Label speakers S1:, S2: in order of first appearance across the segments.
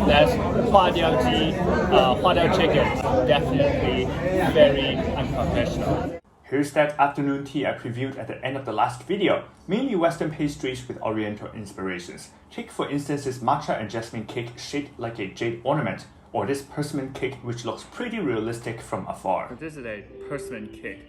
S1: That's huadiao chicken. Definitely very unprofessional.
S2: Here's that afternoon tea I previewed at the end of the last video, mainly Western pastries with Oriental inspirations. Take for instance this matcha and jasmine cake shaped like a jade ornament, or this persimmon cake which looks pretty realistic from afar.
S1: This is a persimmon cake.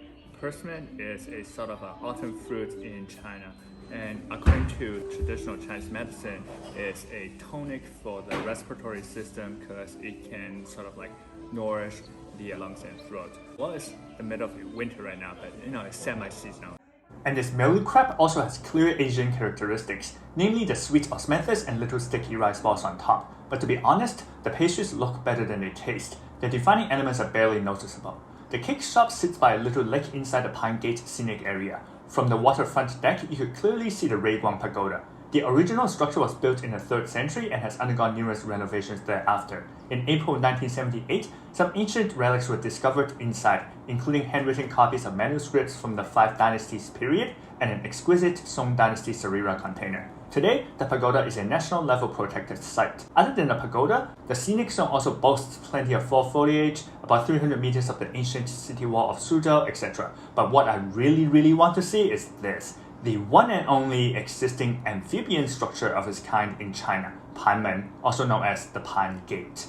S1: Persimmon is a sort of an autumn fruit in China, and according to traditional Chinese medicine, it's a tonic for the respiratory system because it can sort of like nourish the lungs and throat. Well, it's the middle of winter right now, but it's semi-seasonal.
S2: And this melu crepe also has clear Asian characteristics, namely the sweet osmanthus and little sticky rice balls on top. But to be honest, the pastries look better than they taste. The defining elements are barely noticeable. The cake shop sits by a little lake inside the Pine Gate scenic area. From the waterfront deck, you could clearly see the Ruiguang Pagoda. The original structure was built in the 3rd century and has undergone numerous renovations thereafter. In April 1978, some ancient relics were discovered inside, including handwritten copies of manuscripts from the 5 Dynasties period and an exquisite Song Dynasty Sarira container. Today, the pagoda is a national-level protected site. Other than the pagoda, the scenic zone also boasts plenty of fall foliage, about 300 meters of the ancient city wall of Suzhou, etc. But what I really want to see is this. The one and only existing amphibian structure of its kind in China, Panmen, also known as the Pan Gate.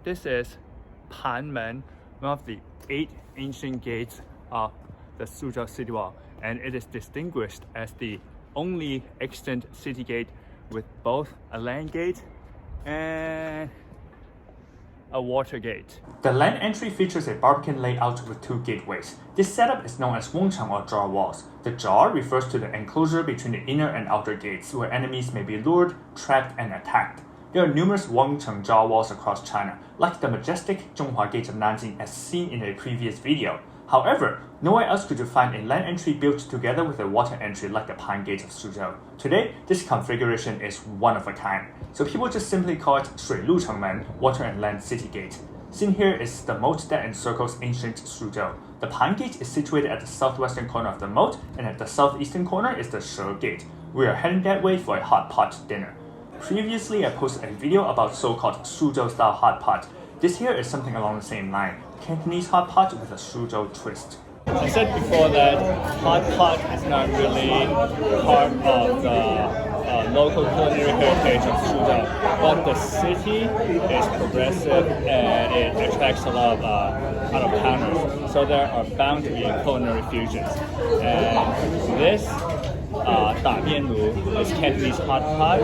S1: This is Panmen, one of the 8 ancient gates of the Suzhou city wall, and it is distinguished as the only extant city gate with both a land gate and a water gate.
S2: The land entry features a barbican layout with 2 gateways. This setup is known as wengcheng or jar walls. The jar refers to the enclosure between the inner and outer gates where enemies may be lured, trapped, and attacked. There are numerous wengcheng jar walls across China, like the majestic Zhonghua Gate of Nanjing as seen in a previous video. However, nowhere else could you find a land entry built together with a water entry like the Pine Gate of Suzhou. Today, this configuration is one of a kind, so people just simply call it 水路城门, water and land city gate. Seen here is the moat that encircles ancient Suzhou. The Pine Gate is situated at the southwestern corner of the moat, and at the southeastern corner is the She Gate. We are heading that way for a hot pot dinner. Previously, I posted a video about so-called Suzhou-style hot pot. This here is something along the same line, Cantonese hot pot with a Suzhou twist.
S1: I said before that hot pot is not really part of the local culinary heritage of Suzhou, but the city is progressive and it attracts a lot of out-of-towners. So there are bound to be culinary fusions. And this dabianlu is Cantonese hot pot,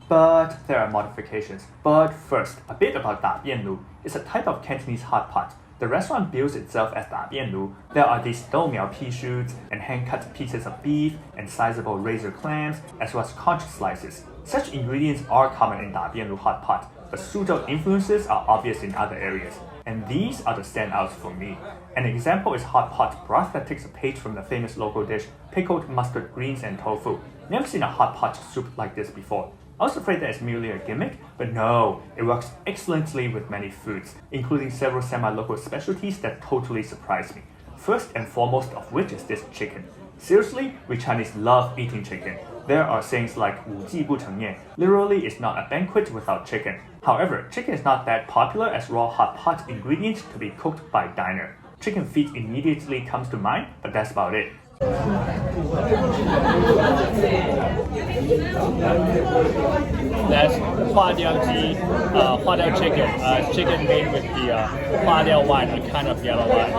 S2: but there are modifications. But first, a bit about dabianlu. It's a type of Cantonese hot pot. The restaurant bills itself as dabianlu. There are these doumiao pea shoots and hand-cut pieces of beef and sizable razor clams, as well as conch slices. Such ingredients are common in dabianlu hot pot, but Suzhou influences are obvious in other areas. And these are the standouts for me. An example is hot pot broth that takes a page from the famous local dish, pickled mustard greens and tofu. Never seen a hot pot soup like this before. I was afraid that it's merely a gimmick, but no, it works excellently with many foods, including several semi-local specialties that totally surprised me. First and foremost of which is this chicken. Seriously, we Chinese love eating chicken. There are sayings like 五季不成宴, literally it's not a banquet without chicken. However, chicken is not that popular as raw hot pot ingredient to be cooked by diner. Chicken feet immediately comes to mind, but that's about it.
S1: That's huadiao chicken, chicken made with the huadiao wine, a kind of yellow wine.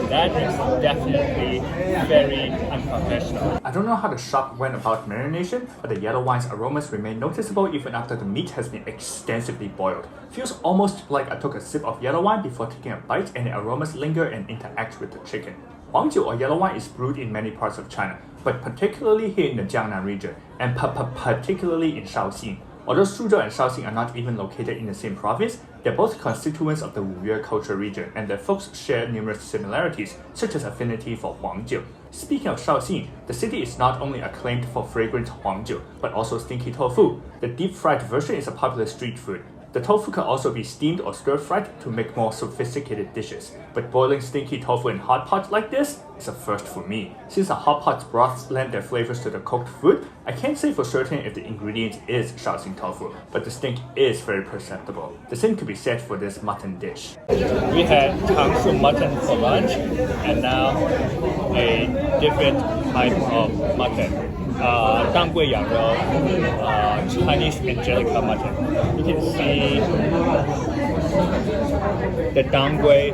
S1: That is definitely very unprofessional.
S2: I don't know how the shop went about marination, but the yellow wine's aromas remain noticeable even after the meat has been extensively boiled. Feels almost like I took a sip of yellow wine before taking a bite, and the aromas linger and interact with the chicken. Huangjiu or yellow wine is brewed in many parts of China, but particularly here in the Jiangnan region, and particularly in Shaoxing. Although Suzhou and Shaoxing are not even located in the same province, they're both constituents of the Wu-Yue culture region, and their folks share numerous similarities, such as affinity for Huangjiu. Speaking of Shaoxing, the city is not only acclaimed for fragrant Huangjiu, but also stinky tofu. The deep-fried version is a popular street food. The tofu can also be steamed or stir-fried to make more sophisticated dishes, but boiling stinky tofu in hot pot like this is a first for me. Since the hot pot's broths lend their flavors to the cooked food, I can't say for certain if the ingredient is Shaoxing tofu, but the stink is very perceptible. The same could be said for this mutton dish.
S1: We had tofu mutton for lunch, and now a different type of mutton. 当归羊肉, Chinese Angelica mutton. You can see the dangui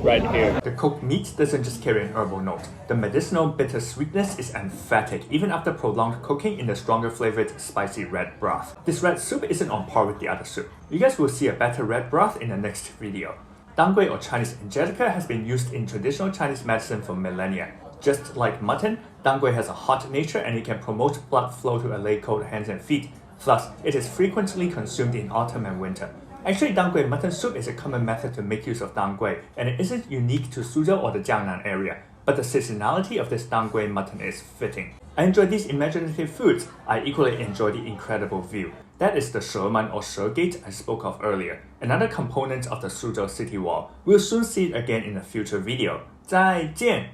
S1: right here.
S2: The cooked meat doesn't just carry an herbal note. The medicinal bitter sweetness is emphatic even after prolonged cooking in the stronger flavored spicy red broth. This red soup isn't on par with the other soup. You guys will see a better red broth in the next video. Dangui or Chinese Angelica has been used in traditional Chinese medicine for millennia. Just like mutton, dangui has a hot nature and it can promote blood flow to allay cold hands and feet. Thus, it is frequently consumed in autumn and winter. Actually, dangui mutton soup is a common method to make use of dangui, and it isn't unique to Suzhou or the Jiangnan area, but the seasonality of this dangui mutton is fitting. I enjoy these imaginative foods. I equally enjoy the incredible view. That is the Sheman or She Gate I spoke of earlier, another component of the Suzhou city wall. We'll soon see it again in a future video. 再见!